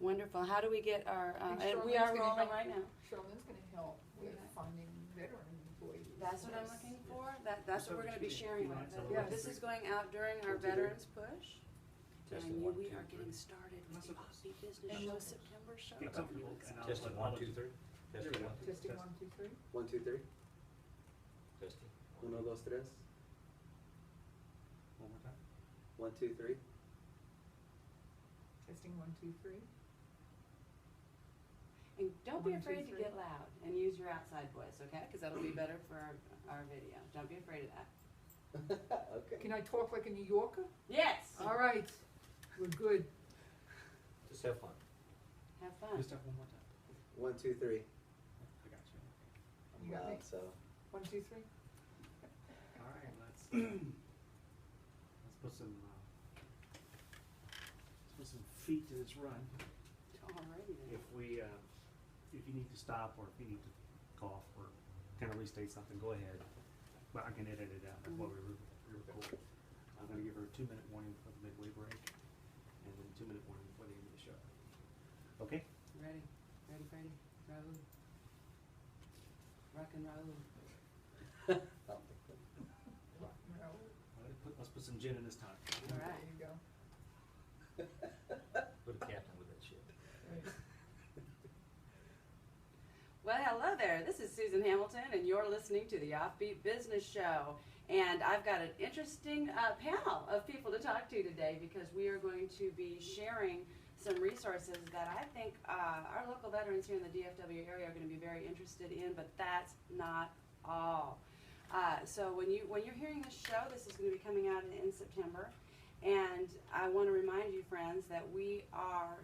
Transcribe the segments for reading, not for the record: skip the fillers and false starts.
Wonderful. How do we get our, and we Charlene's are gonna rolling help- right now. Charlene's gonna help with finding veteran employees. That's what I'm looking for. That's what we're gonna be sharing with. Yes. This is going out during our Veterans Push. Testing And one, we two, are three. getting started with the Offbeat Business And Show we'll- September show. Testing 1, 2, 3. Testing 1, 2, Testing 1, 2, 3. 1, 2, 3. testing. Uno, dos, tres. One more time. 1, 2, 3. Testing 1, 2, 3. And don't be 1, 2, afraid to 3. get loud and use your outside voice, okay? Because that'll be better for our video. Don't be afraid of that. Okay. Can I talk like a New Yorker? Yes. All right, we're good. Just have fun. Have fun. Just one more time. 1, 2, 3. I got you. I'm You got me? loud, so. 1, 2, 3. All right, let's put some feet to this run. Alrighty then. If you need to stop or if you need to cough or kind of restate something, go ahead. But I can edit it out before we re-record. I'm gonna give her a 2-minute warning for the midway break and then a 2-minute warning before the end of the show. Okay? Ready. Ready. Roll. Rock and roll. No. All right, let's put some gin in this time. All There right. you go. Put a captain with that shit. Right. Well, hello there. This is Susan Hamilton, and you're listening to the Offbeat Business Show. And I've got an interesting panel of people to talk to today because we are going to be sharing some resources that I think our local veterans here in the DFW area are going to be very interested in, but that's not all. So when you're hearing this show, this is going to be coming out in September. And I want to remind you, friends, that we are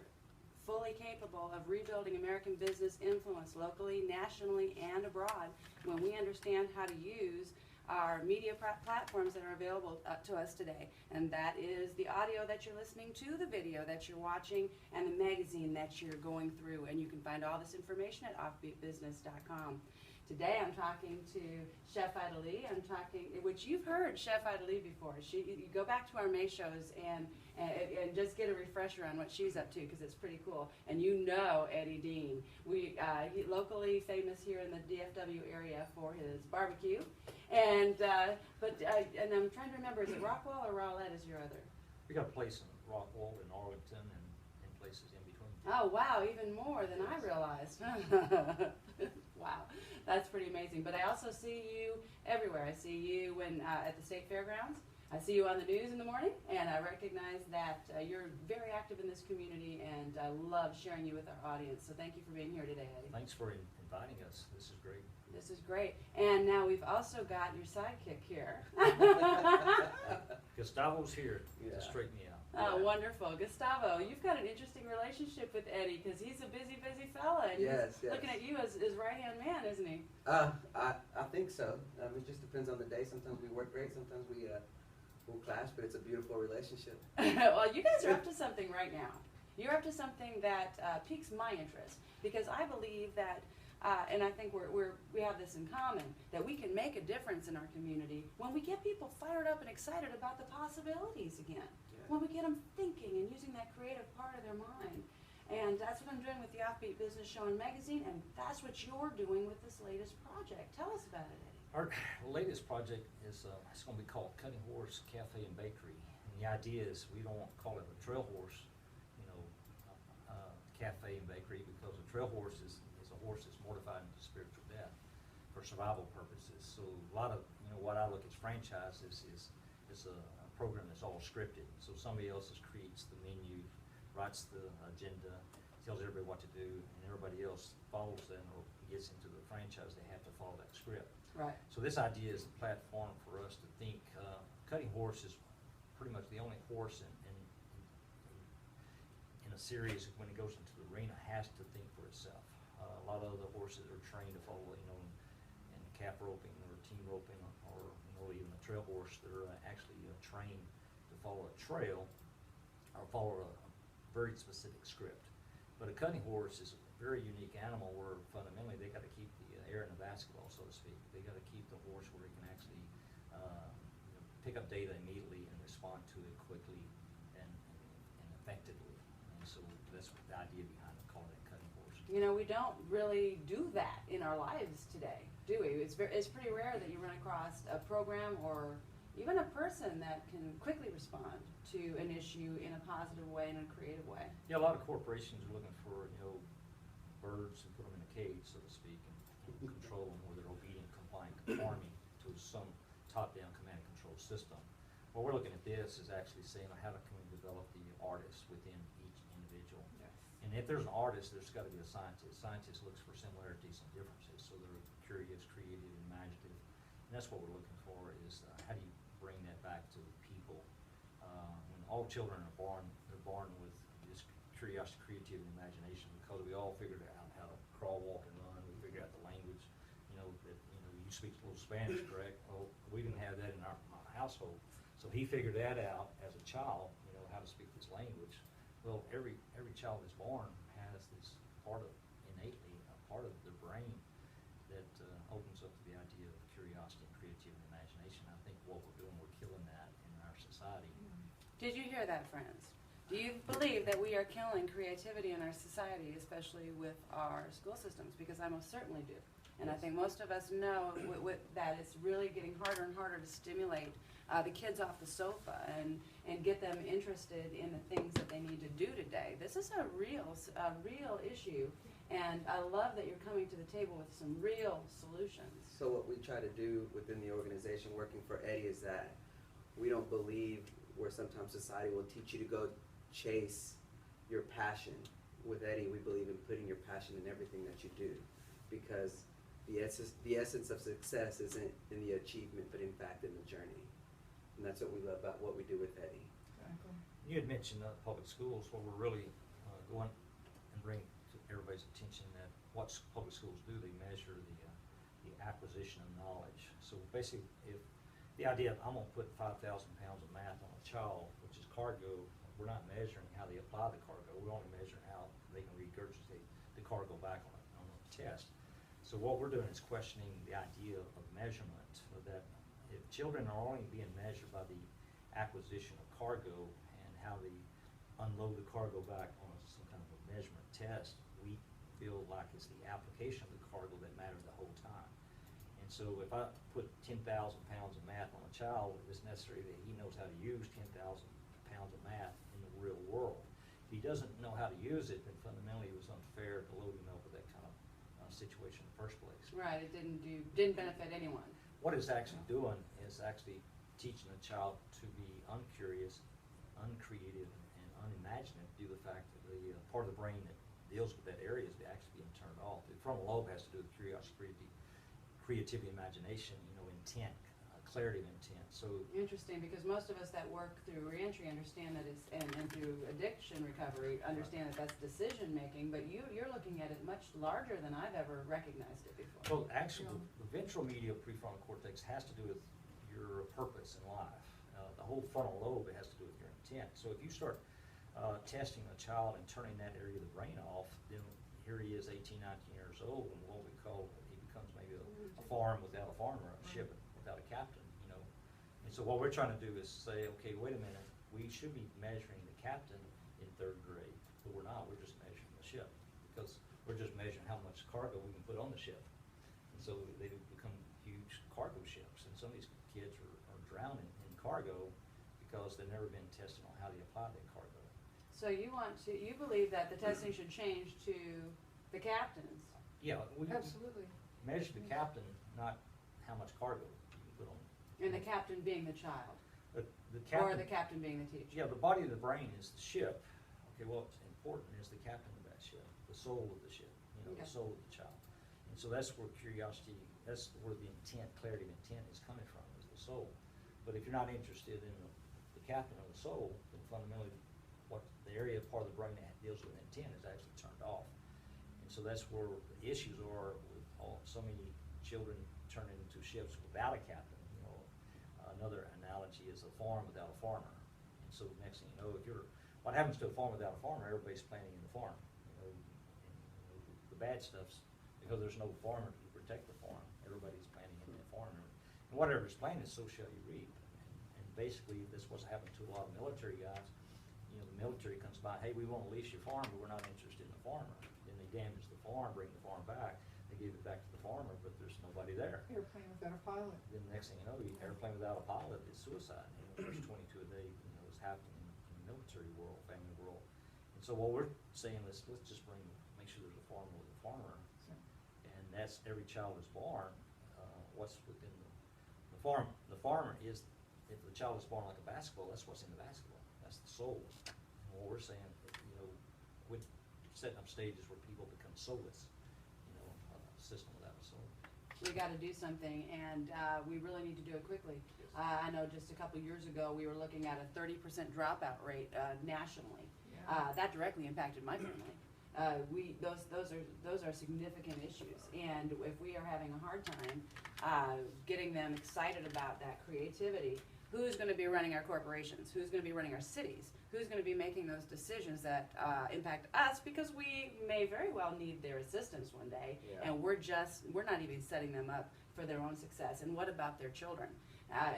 fully capable of rebuilding American business influence locally, nationally, and abroad when we understand how to use our media platforms that are available to us today. And that is the audio that you're listening to, the video that you're watching, and the magazine that you're going through. And you can find all this information at offbeatbusiness.com. Today I'm talking to Chef Idalee. I'm talking, which you've heard Chef Idalee before. You go back to our May shows and just get a refresher on what she's up to because it's pretty cool. And you know Eddie Deen. He locally famous here in the DFW area for his barbecue. And I'm trying to remember, is it Rockwall or Rowlett is your other? We got a place in Rockwall and Arlington and places in between. Oh, wow, even more than I realized. Wow, that's pretty amazing. But I also see you everywhere. I see you when at the state fairgrounds. I see you on the news in the morning, and I recognize that you're very active in this community, and I love sharing you with our audience. So thank you for being here today, Eddie. Thanks for inviting us. This is great. This is great. And now we've also got your sidekick here. Gustavo's here Yeah. to straighten me out. Oh, wonderful. Gustavo, you've got an interesting relationship with Eddie because he's a busy fella. And Yes, he's yes. looking at you as his right-hand man, isn't he? I think so. It just depends on the day. Sometimes we work great, sometimes we'll clash, but it's a beautiful relationship. Well, you guys are up to something right now. You're up to something that piques my interest because I believe that, and I think we have this in common, that we can make a difference in our community when we get people fired up and excited about the possibilities again. When we get them thinking and using that creative part of their mind. And that's what I'm doing with the Offbeat Business Show and Magazine, and that's what you're doing with this latest project. Tell us about it, Eddie. Our latest project is it's going to be called Cutting Horse Cafe and Bakery. And the idea is we don't call it a trail horse, cafe and bakery, because a trail horse is a horse that's mortified into spiritual death for survival purposes. So a lot of what I look at as franchise is a program that's all scripted. So somebody else creates the menu, writes the agenda, tells everybody what to do, and everybody else follows that or gets into the franchise. They have to follow that script. Right. So this idea is a platform for us to think. Cutting Horse is pretty much the only horse in a series when it goes into the arena has to think for itself. A lot of other horses are trained to follow, in calf roping or team roping or even a trail horse. They're actually trained to follow a trail or follow a very specific script. But a cutting horse is a very unique animal where fundamentally they got to keep the air in the basketball, so to speak. They got to keep the horse where it can actually pick up data immediately and respond to it quickly and effectively. And so that's the idea You know, we don't really do that in our lives today, do we? It's pretty rare that you run across a program or even a person that can quickly respond to an issue in a positive way and a creative way. Yeah, a lot of corporations are looking for, birds and put them in a cage, so to speak, and control them where they're obedient, compliant, conforming to some top-down command and control system. What we're looking at this is actually saying, how can we develop the artists within each individual? Yes. And if there's an artist, there's got to be a scientist. Scientist looks for similarities and differences, so they're curious, creative, imaginative. And that's what we're looking for is how do you bring that back to people? When all children are born, they're born with this curiosity, creativity, and imagination because we all figured out how to crawl, walk, and run. We figured out the language. You speak a little Spanish, correct? Well, we didn't have that in my household. So he figured that out as a child, how to speak this language. Well, every child that's born has this part of, innately, a part of their brain that opens up to the idea of curiosity and creativity and imagination. I think what we're doing, we're killing that in our society. Did you hear that, friends? Do you believe that we are killing creativity in our society, especially with our school systems? Because I most certainly do. And I think most of us know that it's really getting harder and harder to stimulate the kids off the sofa and get them interested in the things that they need to do today. This is a real issue, and I love that you're coming to the table with some real solutions. So what we try to do within the organization working for Eddie is that we don't believe where sometimes society will teach you to go chase your passion. With Eddie, we believe in putting your passion in everything that you do, because the essence of success isn't in the achievement, but in fact in the journey. And that's what we love about what we do with Eddie. Exactly. You had mentioned public schools. What we're really going and bring to everybody's attention that what public schools do, they measure the acquisition of knowledge. So basically, if the idea of I'm going to put 5,000 pounds of math on a child, which is cargo, we're not measuring how they apply the cargo. We're only measuring how they can regurgitate the cargo back on a test. So what we're doing is questioning the idea of measurement, that if children are only being measured by the acquisition of cargo and how they unload the cargo back on some kind of a measurement test, we feel like it's the application of the cargo that matters the whole time. And so if I put 10,000 pounds of math on a child, it's necessary that he knows how to use 10,000 pounds of math in the real world. If he doesn't know how to use it, then fundamentally it was unfair to load him up with that kind of situation in the first place. Right, it didn't benefit anyone. What it's actually doing is actually teaching a child to be uncurious, uncreative, and unimaginative due to the fact that the part of the brain that deals with that area is actually being turned off. The frontal lobe has to do with curiosity, creativity, imagination, intent, clarity of intent. So Interesting, because most of us that work through reentry understand that it's, and through addiction recovery, understand that that's decision making, but you're looking at it much larger than I've ever recognized it before. Well, actually, the ventral medial prefrontal cortex has to do with your purpose in life. The whole frontal lobe has to do with your intent. So if you start testing a child and turning that area of the brain off, then here he is 18, 19 years old, and what we call, he becomes maybe a farm without a farmer, a ship without a captain, And so what we're trying to do is say, okay, wait a minute, we should be measuring the captain in 3rd grade, but we're not, we're just measuring the ship, because we're just measuring how much cargo we can put on the ship. And so they become huge cargo ships, and some of these kids are drowning in cargo because they've never been tested on how to apply that cargo. So you believe that the testing should change to the captains? Yeah, we Absolutely. measure the captain, not how much cargo you can put on. And the captain being the child? The Or captain, the captain being the teacher? yeah, the body of the brain is the ship. Okay, what's important is the captain of that ship, the soul of the ship, Okay. the soul of the child. And so that's where curiosity, that's where the intent, clarity of intent is coming from, is the soul. But if you're not interested in the captain of the soul, then fundamentally what the area part of the brain that deals with intent is actually turned off. And so that's where the issues are with so many children turning into ships without a captain. Another analogy is a farm without a farmer. And so next thing you know, what happens to a farm without a farmer? Everybody's planting in the farm. And the bad stuff's because there's no farmer to protect the farm. Everybody's planting in the farm. And whatever's planted, so shall you reap. And basically, this is what's happened to a lot of military guys. you know, the military comes by, hey, we wanna lease your farm, but we're not interested in the farmer. Then they damage the farm, bring the farm back, they give it back to the farmer, but there's nobody there. Airplane without a pilot. Then the next thing you know, you airplane without a pilot is suicide. You know, there's 22 a day, you know, is happening in the military world, family world. And so what we're saying is, let's just make sure there's a farmer with a farmer. So, And that's every child is born, what's within the farm. The farmer is, if the child is born like a basketball, that's what's in the basketball. That's the soul. And what we're saying, you know, we're setting up stages where people become soulless, you know, a system without a soul. We gotta do something, and we really need to do it quickly. I know just a couple years ago, we were looking at a 30% dropout rate nationally. yeah. That directly impacted my family. Those are significant issues, and if we are having a hard time getting them excited about that creativity, who's going to be running our corporations? Who's going to be running our cities? Who's going to be making those decisions that impact us? Because we may very well need their assistance one day, Yeah. and we're not even setting them up for their own success. And what about their children?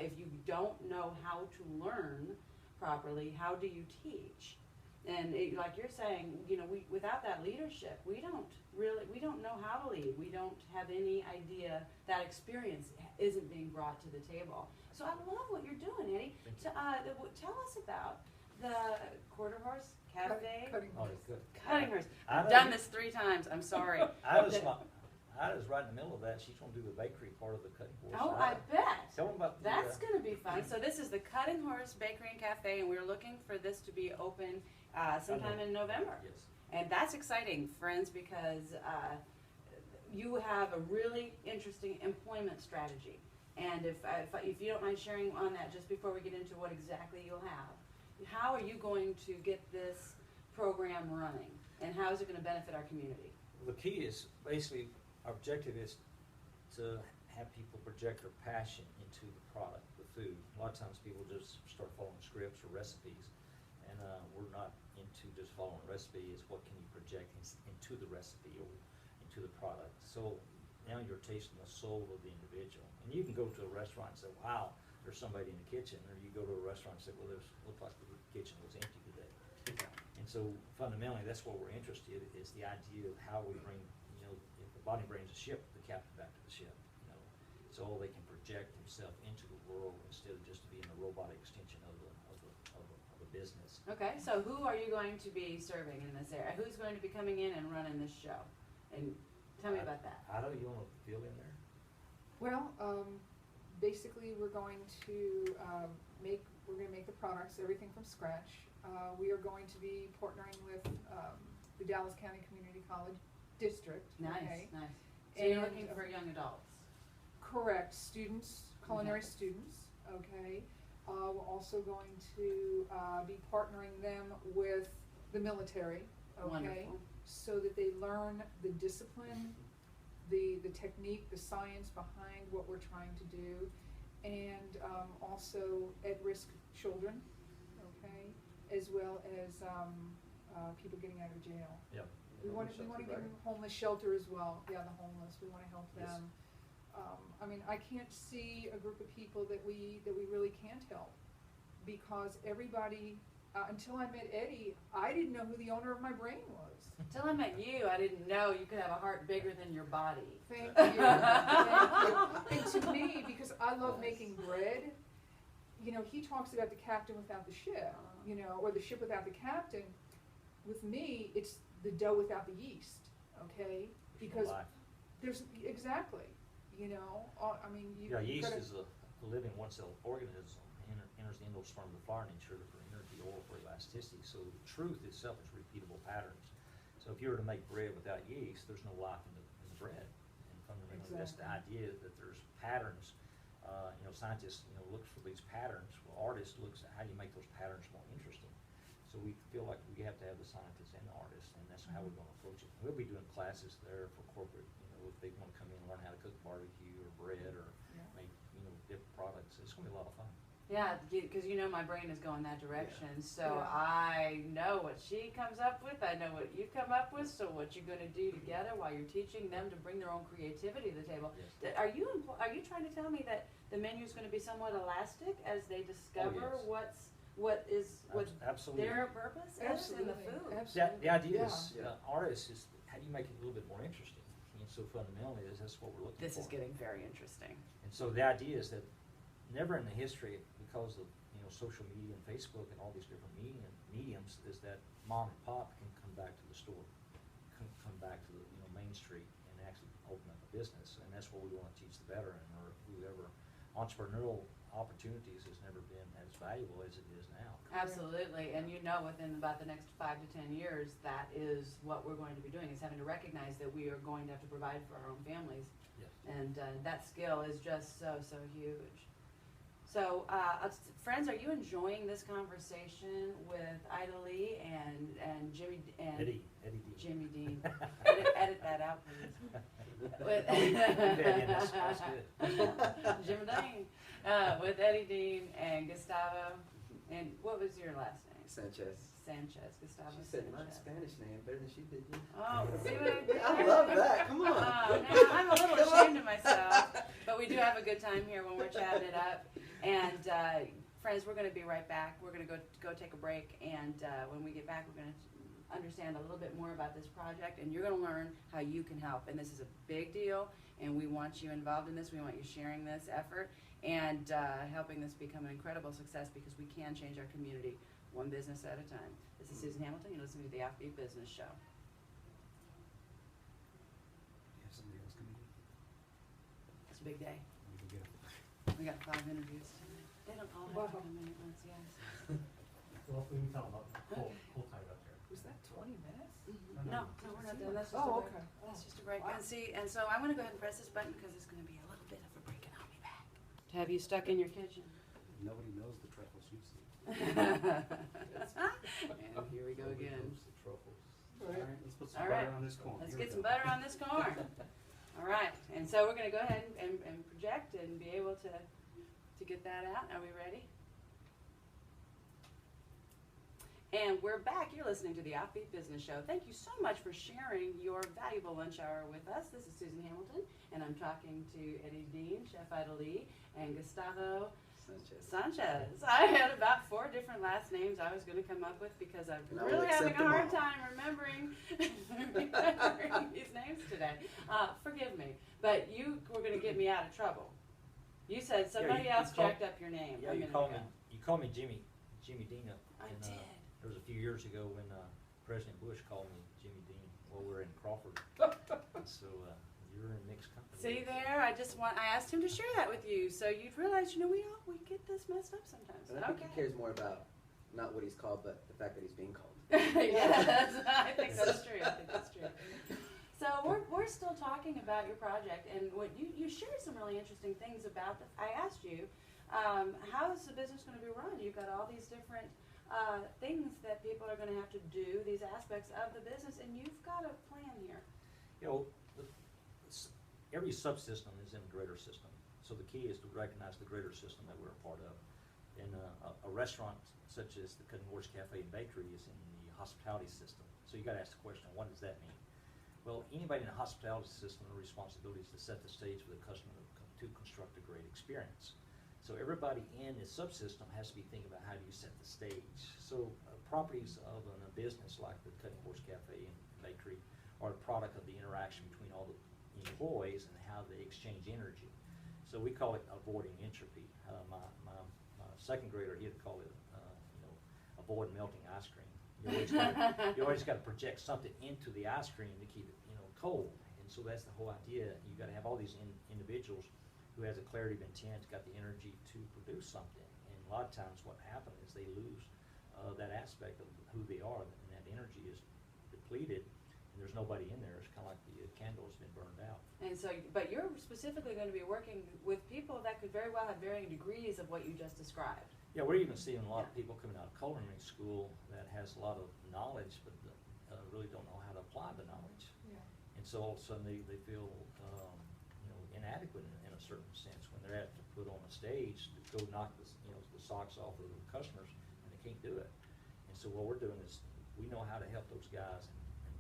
If you don't know how to learn properly, how do you teach? And like you're saying, you know, without that leadership, we don't know how to lead. We don't have any idea. That experience isn't being brought to the table. So I love what you're doing, Eddie. Tell us about the Quarter Horse Cafe. Cutting Oh, horse. it's good. Cutting Horse. I I've know done you- this 3 times. I'm sorry. I was right in the middle of that. She's gonna do the bakery part of the Cutting Horse. Oh, I bet. Tell them about the. That's going to be fun. So this is the Cutting Horse Bakery and Cafe, and we're looking for this to be open sometime in November. Yes. And that's exciting, friends, because you have a really interesting employment strategy. And if you don't mind sharing on that just before we get into what exactly you'll have, how are you going to get this program running? And how is it going to benefit our community? The key is, basically, our objective is to have people project their passion into the product, the food. A lot of times people just start following scripts or recipes, and we're not into just following a recipe. It's what can you project into the recipe or into the product. So now you're tasting the soul of the individual. And you can go to a restaurant and say, wow, there's somebody in the kitchen, or you go to a restaurant and say, well, there's looked like the kitchen was empty today. And so fundamentally, that's what we're interested in, is the idea of how we bring, you know, if the body brings a ship, the captain back to the ship, you know. So they can project themselves into the world instead of just being a robotic extension of a business. Okay, so who are you going to be serving in this area? Who's going to be coming in and running this show? And tell me about that. I know you want to fill in there? Well, basically, we're going to make the products, everything from scratch. We are going to be partnering with the Dallas County Community College District. Nice, okay? nice. So you're And, looking for young adults? Correct, students, culinary Okay. students, okay? We're also going to be partnering them with the military, okay? Wonderful. So that they learn the discipline, the technique, the science behind what we're trying to do, and also at-risk children, okay? As well as people getting out of jail. Yep. We want to give them homeless shelter as well. Yeah, the homeless. We want to help Yes. them. I mean, I can't see a group of people that we really can't help, because everybody. Until I met Eddie, I didn't know who the owner of my brain was. Until I met you, I didn't know you could have a heart bigger than your body. Thank you. Thank you. And to me, because I love making bread, you know, he talks about the captain without the ship, you know, or the ship without the captain. With me, it's the dough without the yeast, okay? Because there's, exactly, you know, I mean, you. Yeah, you've yeast gotta- is a living one-cell organism, enters the endosperm of the flower nature for energy, oil for elasticity. So the truth itself is repeatable patterns. So if you were to make bread without yeast, there's no life in the bread. And fundamentally, that's the idea, that there's patterns. You know, scientists, you know, look for these patterns. Well, artists looks at how do you make those patterns more interesting. So we feel like we have to have the scientists and the artists, and that's how we're going to approach it. We'll be doing classes there for corporate, you know, if they want to come in and learn how to cook barbecue or bread or Yeah. make, you know, different products. It's going to be a lot of fun. Yeah, because you know my brain is going that direction. So Yeah. I know what she comes up with. I know what you come up with. So what you're going to do together while you're teaching them to bring their own creativity to the table. Yes. Are you trying to tell me that the menu is going to be somewhat elastic as they discover yes. what Absolutely. their purpose is in the food. Absolutely. The idea is, Yeah. artists is, how do you make it a little bit more interesting? And so fundamentally, that's what we're looking for. This is getting very interesting. And so the idea is that never in the history, because of, social media and Facebook and all these different mediums, is that mom and pop can come back to the store, come back to the, Main Street and actually open up a business. And that's what we want to teach the veteran or whoever. Entrepreneurial opportunities has never been as valuable as it is now. Absolutely, and within about the next 5 to 10 years, that is what we're going to be doing, is having to recognize that we are going to have to provide for our own families. Yes. And that skill is just so huge. So, friends, are you enjoying this conversation with Ida Lee and Jimmy and Eddie Deen. Jimmy Deen? edit that out, please. With That's good. Jimmy Deen, with Eddie Dean and Gustavo. And what was your last name? Sanchez, Gustavo She said my Sanchez. Spanish name better than she did. Oh, see what I did? I love that. Come on. Now, I'm a little ashamed of myself, but we do have a good time here when we're chatting it up. And friends, we're going to be right back. We're going to go take a break, and when we get back, we're going to understand a little bit more about this project, and you're going to learn how you can help. And this is a big deal, and we want you involved in this. We want you sharing this effort and helping this become an incredible success, because we can change our community one business at a time. This is Susan Hamilton. You're listening to the Offbeat Business Show. You have somebody else coming in? It's a big day. We can get 'em. We got 5 interviews tonight. They don't all have to come in at once, yes. Well, we can tell them, hold tight up there. Was that 20 minutes? No, we're not done. That's just Oh, a break. okay. That's just a break. Wow. And see, and so I'm going to go ahead and press this button because it's going to be a little bit of a break, and I'll be back. To have you stuck in your kitchen. Nobody knows the truffles you see. And here we go again. All Right. right, let's put some All right. butter on this corn. Let's Here we get some go. butter on this corn. All right, and so we're going to go ahead and project and be able to get that out. Are we ready? And we're back. You're listening to the Offbeat Business Show. Thank you so much for sharing your valuable lunch hour with us. This is Susan Hamilton, and I'm talking to Eddie Dean, Chef Ida Lee, and Gustavo Sanchez. I had about 4 different last names I was going to come up with because I'm And I will really having accept a them hard all. time remembering these names today. Forgive me, but you were going to get me out of trouble. You said somebody you else call- jacked up your name Yeah, a you minute call ago. me. You call me Jimmy Dean. I and, did. There was a few years ago when President Bush called me Jimmy Dean while we were in Crawford. And so you're in mixed company. See there, I asked him to share that with you, so you'd realize, we get this messed up sometimes. And I think Okay. he cares more about not what he's called, but the fact that he's being called. Yes, I think that's true. So we're still talking about your project, and what you shared some really interesting things about. I asked you, how is the business going to be run? You've got all these different things that people are going to have to do, these aspects of the business, and you've got a plan here. Every subsystem is in a greater system. So the key is to recognize the greater system that we're a part of. And a restaurant such as the Cutting Horse Cafe and Bakery is in the hospitality system. So you got to ask the question, what does that mean? Well, anybody in the hospitality system, the responsibility is to set the stage for the customer to construct a great experience. So everybody in the subsystem has to be thinking about how do you set the stage. So properties of a business like the Cutting Horse Cafe and Bakery are a product of the interaction between all the employees and how they exchange energy. So we call it avoiding entropy. My second grader, he'd call it, avoid melting ice cream. You always got to project something into the ice cream to keep it, cold. And so that's the whole idea. You got to have all these individuals who has a clarity of intent, got the energy to produce something. And a lot of times what happens is they lose that aspect of who they are, and that energy is depleted, and there's nobody in there. It's kind of like the candle has been burned out. And so, but you're specifically going to be working with people that could very well have varying degrees of what you just described. Yeah, we're even seeing a lot of people coming out of culinary school that has a lot of knowledge, but really don't know how to apply the knowledge. Yeah. And so all of a sudden they feel inadequate in a certain sense when they're asked to put on a stage to go knock the socks off of the customers, and they can't do it. And so what we're doing is we know how to help those guys and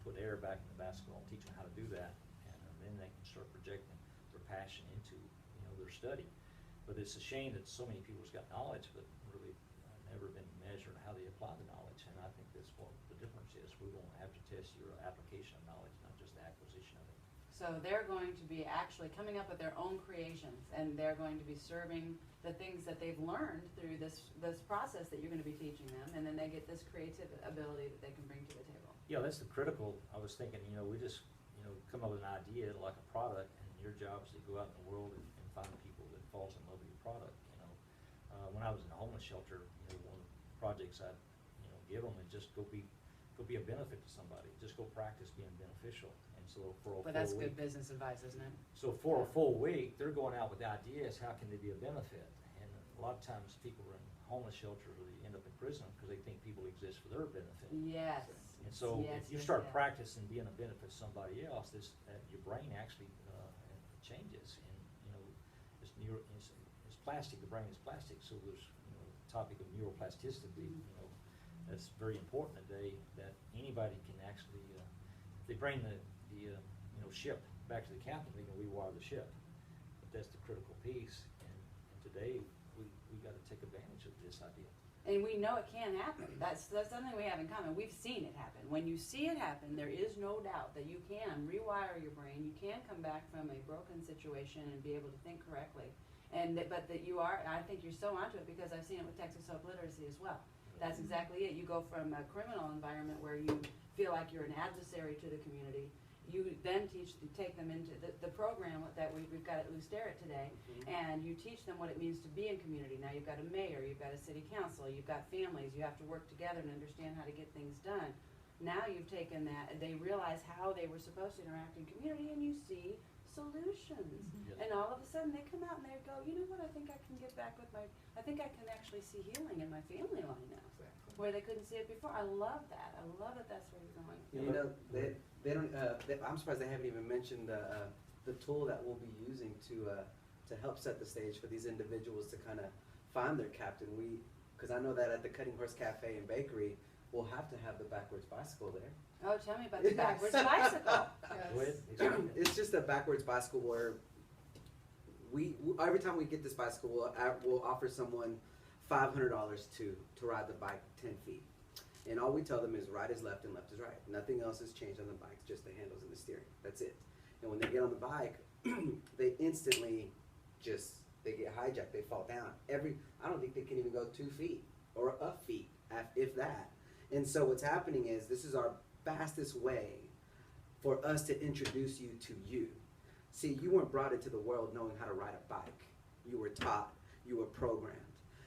put air back in the basketball, teach them how to do that, and then they can start projecting their passion into their study. But it's a shame that so many people's got knowledge but really never been measured how they apply the knowledge, and I think that's what the difference is. We won't have to test your application of knowledge, not just the acquisition of it. So they're going to be actually coming up with their own creations, and they're going to be serving the things that they've learned through this process that you're going to be teaching them, and then they get this creative ability that they can bring to the table. Yeah, that's the critical. I was thinking, we just, come up with an idea like a product, and your job is to go out in the world and find people that falls in love with your product. When I was in a homeless shelter, one of the projects I, give them is just go be a benefit to somebody. Just go practice being beneficial. And so for a But full that's week, good business advice, isn't it? so for a full week, they're going out with ideas. How can they be a benefit? And a lot of times, people are in homeless shelters or they end up in prison because they think people exist for their benefit. Yes. And so Yes, if you yes, start yes. practicing being a benefit to somebody else, your brain actually changes. And it's plastic. The brain is plastic. So there's the topic of neuroplasticity. That's very important today. That anybody can actually, if they bring the ship back to the captain, they can rewire the ship. But that's the critical piece. And today we got to take advantage of this idea. And we know it can happen. That's something we have in common. We've seen it happen. When you see it happen, there is no doubt that you can rewire your brain. You can come back from a broken situation and be able to think correctly. But that you are, I think you're so onto it because I've seen it with Texas Hope Literacy as well. That's exactly it. You go from a criminal environment where you feel like you're an adversary to the community. You then take them into the program that we've got at Lousterret today, and you teach them what it means to be in community. Now you've got a mayor, you've got a city council, you've got families, you have to work together and understand how to get things done. Now you've taken that, they realize how they were supposed to interact in community, and you see solutions. Yes. And all of a sudden they come out and they go, you know what, I think I can get back with I think I can actually see healing in my family line now, where they couldn't see it before. I love that. I love that that's where you're going. They don't. I'm surprised they haven't even mentioned the tool that we'll be using to help set the stage for these individuals to kind of find their captain. Because I know that at the Cutting Horse Cafe and Bakery, we'll have to have the backwards bicycle there. Oh, tell me about the backwards bicycle. Go ahead. Explain it. It's just a backwards bicycle where we every time we get this bicycle, we'll offer someone $500 to ride the bike 10 feet. And all we tell them is right is left and left is right. Nothing else has changed on the bike, just the handles and the steering. That's it. And when they get on the bike, they instantly they get hijacked. They fall down. I don't think they can even go 2 feet or a feet, if that. And so what's happening is this is our fastest way for us to introduce you to you. See, you weren't brought into the world knowing how to ride a bike. You were taught. You were programmed.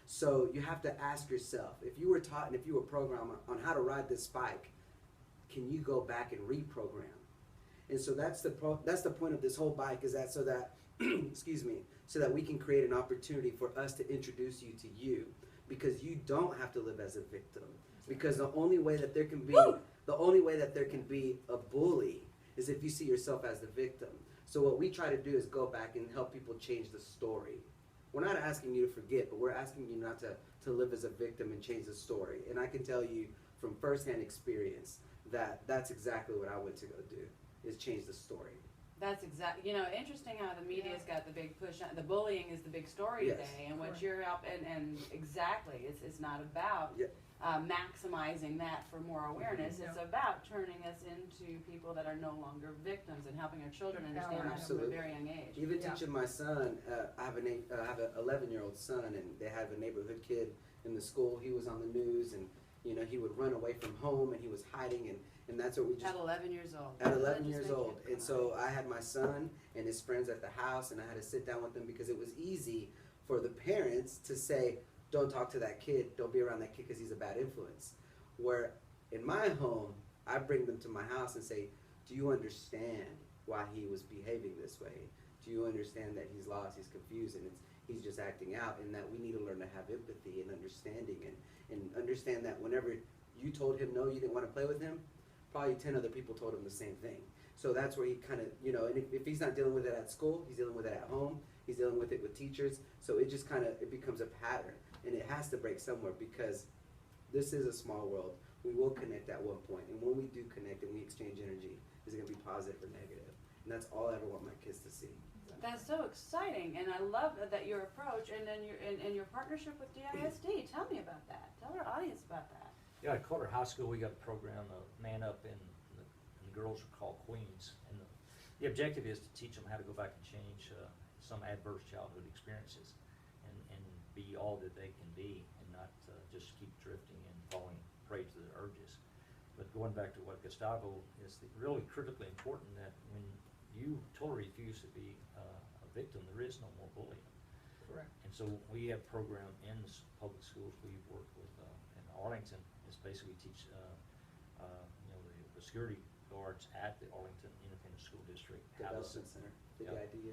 So you have to ask yourself, if you were taught and if you were programmed on how to ride this bike, can you go back and reprogram? And so that's the point of this whole bike, is that so that excuse me, so that we can create an opportunity for us to introduce you to you, because you don't have to live as a victim. Because the only way that there can be a bully is if you see yourself as the victim. So what we try to do is go back and help people change the story. We're not asking you to forget, but we're asking you not to live as a victim and change the story. And I can tell you from firsthand experience that that's exactly what I went to go do, is change the story. That's exactly, interesting how the media's got the big push on, the bullying is the big story Yes. today, and what you're help, and exactly, it's not about Yeah. maximizing that for more awareness. Mhm. It's about turning us into people that are no longer victims and helping our children understand that from a Absolutely. very young age. Even Yeah. teaching my son, I have an 11-year-old son, and they have a neighborhood kid in the school. He was on the news, and he would run away from home, and he was hiding, and that's what we just At 11 years old. at 11 That just years makes old. you And so I had my son and his friends at the house, and I had to sit down with them because it was easy for the parents to say, don't talk to that kid, don't be around that kid because he's a bad influence. Where in my home, I bring them to my house and say, do you understand why he was behaving this way? Do you understand that he's lost, he's confused, and he's just acting out, and that we need to learn to have empathy and understanding, and understand that whenever you told him no, you didn't want to play with him, probably 10 other people told him the same thing. So that's where he kind of, and if he's not dealing with it at school, he's dealing with it at home, he's dealing with it with teachers, so it just it becomes a pattern, and it has to break somewhere, because this is a small world. We will connect at one point, and when we do connect and we exchange energy, is it going to be positive or negative? And that's all I ever want my kids to see. That's so exciting, and I love that your approach, and then your partnership with DISD. Tell me about that. Tell our audience about that. Yeah, at Carter High School, we got a program, Man Up, and the girls are called Queens. And the objective is to teach them how to go back and change some adverse childhood experiences and be all that they can be, and not just keep drifting and falling prey to their urges. But going back to what Gustavo is really critically important, that when you totally refuse to be a victim, there is no more bullying. Correct. And so we have a program in the public schools we've worked with in Arlington. It's basically teach the security guards at the Arlington Independent School District how to Development Center. The Yeah. idea,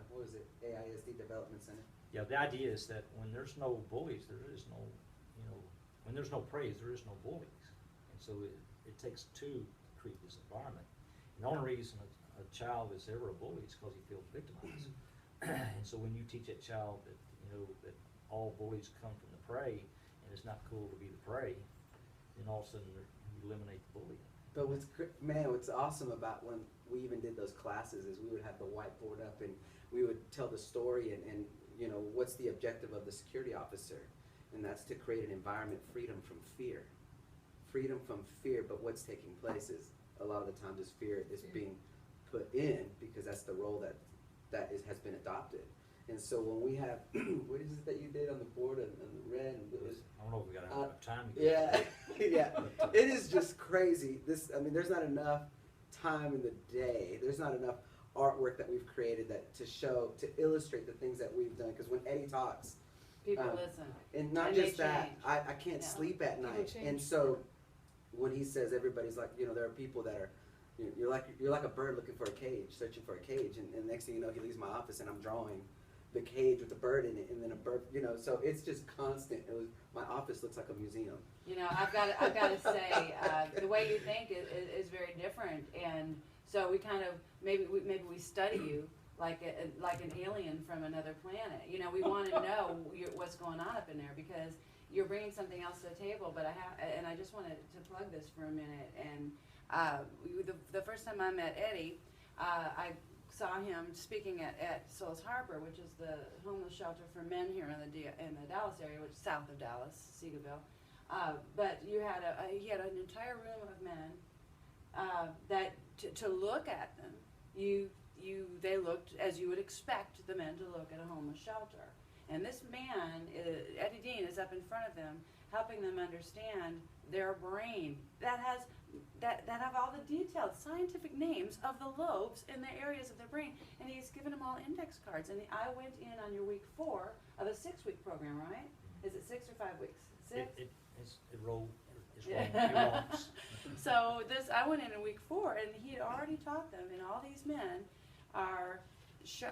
what was it? AISD Development Center. Yeah, the idea is that when there's no bullies, there is no, when there's no praise, there is no bullies. And so it takes two to create this environment. And the only reason a child is ever a bully is because he feels victimized. And so when you teach that child that, that all bullies come from the prey, and it's not cool to be the prey, then all of a sudden you eliminate the bullying. But what's awesome about when we even did those classes is we would have the whiteboard up and we would tell the story and what's the objective of the security officer, and that's to create an environment freedom from fear. Freedom from fear, but what's taking place is a lot of the time this fear is being put in because that's the role that has been adopted. And so when we have, what is it that you did on the board and the red? And it was, I don't know if we got enough time to go. yeah, yeah. It is just crazy. There's not enough time in the day. There's not enough artwork that we've created to illustrate the things that we've done. Because when Eddie talks, People listen. and not And just they that, change. I can't Yeah. sleep at People night. change. And so when he says everybody's like, there are people that are, you're like a bird looking for a cage, searching for a cage, and next thing you know, he leaves my office and I'm drawing the cage with the bird in it, and then a bird, so it's just constant. My office looks like a museum. I've got to say, the way you think is very different, and so we kind of maybe we study you like an alien from another planet. We want to know what's going on up in there because you're bringing something else to the table. But I just wanted to plug this for a minute. And the first time I met Eddie, I saw him speaking at Souls Harbor, which is the homeless shelter for men here in the Dallas area, which is south of Dallas, Seagoville. But he had an entire room of men that to look at them, they looked as you would expect the men to look at a homeless shelter. And this man, Eddie Deen, is up in front of them, helping them understand their brain that have all the detailed scientific names of the lobes in the areas of their brain, and he's given them all index cards. And I went in on your week 4 of a 6-week program, right? Is it 6 or 5 weeks? 6. It's wrong. Yeah. It rolls. So I went in week 4, and he had already taught them, and all these men are, he's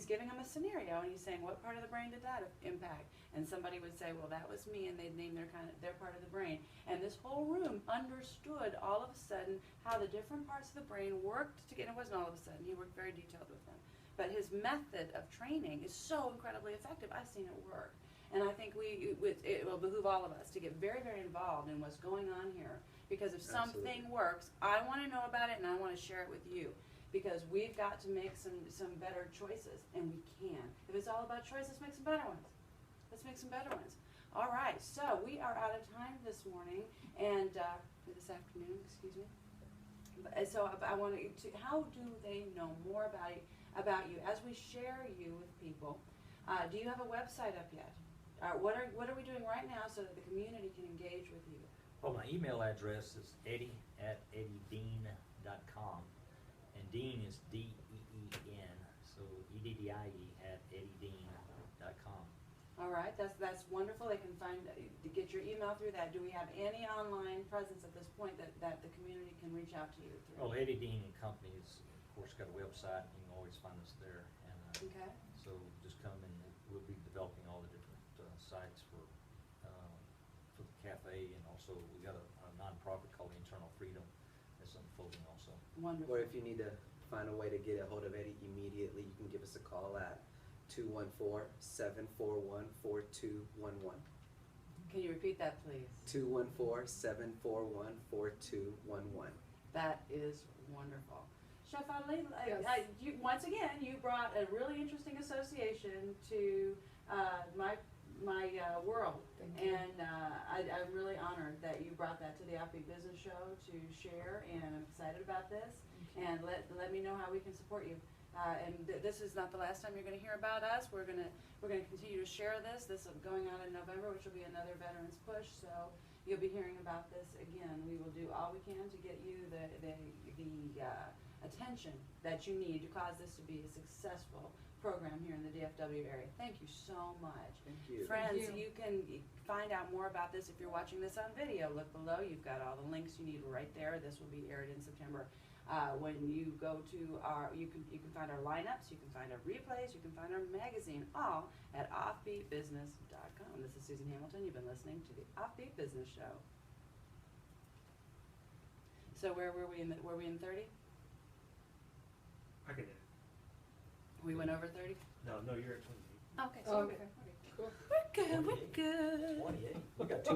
giving them a scenario, and he's saying, what part of the brain did that impact? And somebody would say, well, that was me, and they'd name their part of the brain. And this whole room understood all of a sudden how the different parts of the brain worked together. It wasn't all of a sudden. He worked very detailed with them. But his method of training is so incredibly effective. I've seen it work. And I think it will behoove all of us to get very, very involved in what's going on here. Because if something works, I want to know about it, and I want to share it with you. Because we've got to make some better choices, and we can. If it's all about choice, let's make some better ones. Let's make some better ones. All right, so we are out of time this morning, and this afternoon, excuse me. So I want to, how do they know more about you as we share you with people? Do you have a website up yet? What are we doing right now so that the community can engage with you? Well, my email address is eddie@eddiedeen.com, and Deen is D-E-E-N, so EDDIE@eddiedeen.com. All right, that's wonderful. They can get your email through that. Do we have any online presence at this point that the community can reach out to you through? Well, Eddie Deen and Company is, of course, got a website, and you can always find us there. And Okay. so just come and we'll be developing all the different sites for the cafe, and also we got a nonprofit called Internal Freedom that's unfolding also. Wonderful. Or if you need to find a way to get a hold of Eddie immediately, you can give us a call at 214-741-4211. Can you repeat that, please? 214-741-4211. That is wonderful. Chef Ali, Yes. you, once again, you brought a really interesting association to my world. Thank you. And I'm really honored that you brought that to the Offbeat Business Show to share, and I'm excited about this. And let me know how we can support you. And this is not the last time you're going to hear about us. We're going to continue to share this. This is going on in November, which will be another Veterans Push. So you'll be hearing about this again. We will do all we can to get you the attention that you need to cause this to be a successful program here in the DFW area. Thank you so much. Thank you. Friends, Thank you. you can find out more about this if you're watching this on video. Look below, you've got all the links you need right there. This will be aired in September. When you go to you can find our lineups, you can find our replays, you can find our magazine, all at offbeatbusiness.com. This is Susan Hamilton. You've been listening to the Offbeat Business Show. So where were we were we in 30? I can edit. We went over 30? No, you're at 28. Okay, so we're Okay, good. cool. We're good, we're good. 28. We got two